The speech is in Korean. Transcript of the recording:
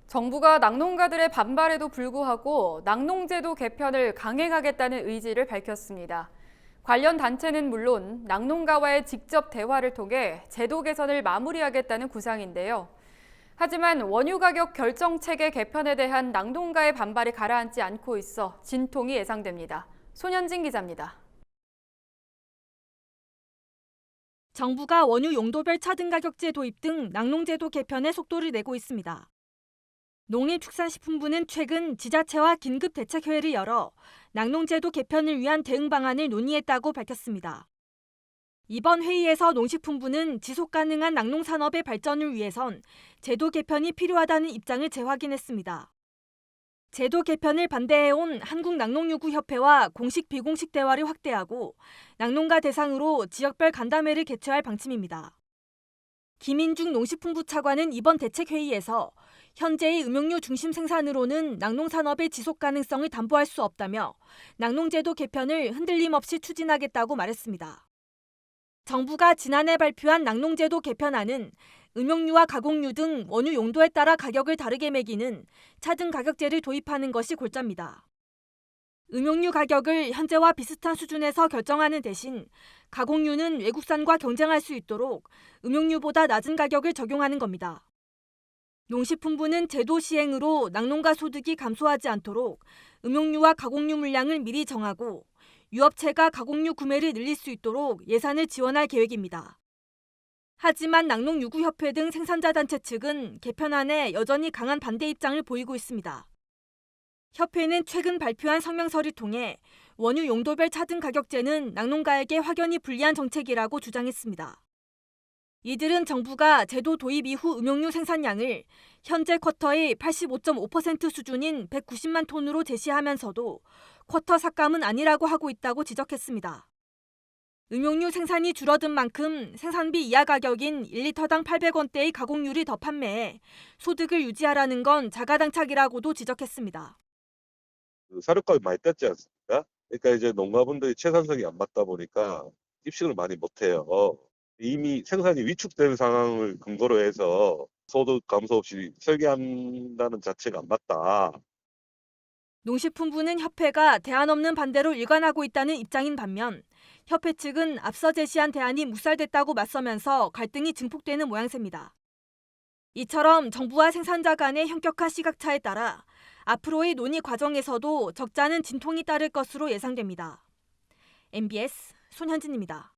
정부가 낙농가들의 반발에도 불구하고 낙농제도 개편을 강행하겠다는 의지를 밝혔습니다. 관련 단체는 물론 낙농가와의 직접 대화를 통해 제도 개선을 마무리하겠다는 구상인데요. 하지만 원유 가격 결정 체계 개편에 대한 낙농가의 반발이 가라앉지 않고 있어 진통이 예상됩니다. 손현진 기자입니다. 정부가 원유 용도별 차등 가격제 도입 등 낙농제도 개편에 속도를 내고 있습니다. 농림축산식품부는 최근 지자체와 긴급 대책회의를 열어 낙농제도 개편을 위한 대응 방안을 논의했다고 밝혔습니다. 이번 회의에서 농식품부는 지속 가능한 낙농산업의 발전을 위해선 제도 개편이 필요하다는 입장을 재확인했습니다. 제도 개편을 반대해온 한국낙농유구협회와 공식 비공식 대화를 확대하고 낙농가 대상으로 지역별 간담회를 개최할 방침입니다. 김인중 농식품부 차관은 이번 대책회의에서 현재의 음용류 중심 생산으로는 낙농산업의 지속 가능성을 담보할 수 없다며 낙농제도 개편을 흔들림 없이 추진하겠다고 말했습니다. 정부가 지난해 발표한 낙농제도 개편안은 음용류와 가공류 등 원유 용도에 따라 가격을 다르게 매기는 차등 가격제를 도입하는 것이 골자입니다. 음용류 가격을 현재와 비슷한 수준에서 결정하는 대신 가공류는 외국산과 경쟁할 수 있도록 음용류보다 낮은 가격을 적용하는 겁니다. 농식품부는 제도 시행으로 낙농가 소득이 감소하지 않도록 음용류와 가공류 물량을 미리 정하고 유업체가 가공류 구매를 늘릴 수 있도록 예산을 지원할 계획입니다. 하지만 낙농유구협회 등 생산자 단체 측은 개편안에 여전히 강한 반대 입장을 보이고 있습니다. 협회는 최근 발표한 성명서를 통해 원유 용도별 차등 가격제는 낙농가에게 확연히 불리한 정책이라고 주장했습니다. 이들은 정부가 제도 도입 이후 음용류 생산량을 현재 쿼터의 85.5% 수준인 190만 톤으로 제시하면서도 쿼터 삭감은 아니라고 하고 있다고 지적했습니다. 음용류 생산이 줄어든 만큼 생산비 이하 가격인 1리터당 800원대의 가공유를 더 판매해 소득을 유지하라는 건 자가당착이라고도 지적했습니다. 사료값이 많이 떴지 않습니까? 그러니까 이제 농가분들이 채산성이 안 맞다 보니까 입식을 많이 못해요. 이미 생산이 위축된 상황을 근거로 해서 소득 감소 없이 설계한다는 자체가 안 맞다. 농식품부는 협회가 대안 없는 반대로 일관하고 있다는 입장인 반면 협회 측은 앞서 제시한 대안이 묵살됐다고 맞서면서 갈등이 증폭되는 모양새입니다. 이처럼 정부와 생산자 간의 현격한 시각차에 따라 앞으로의 논의 과정에서도 적잖은 진통이 따를 것으로 예상됩니다. MBS 손현진입니다.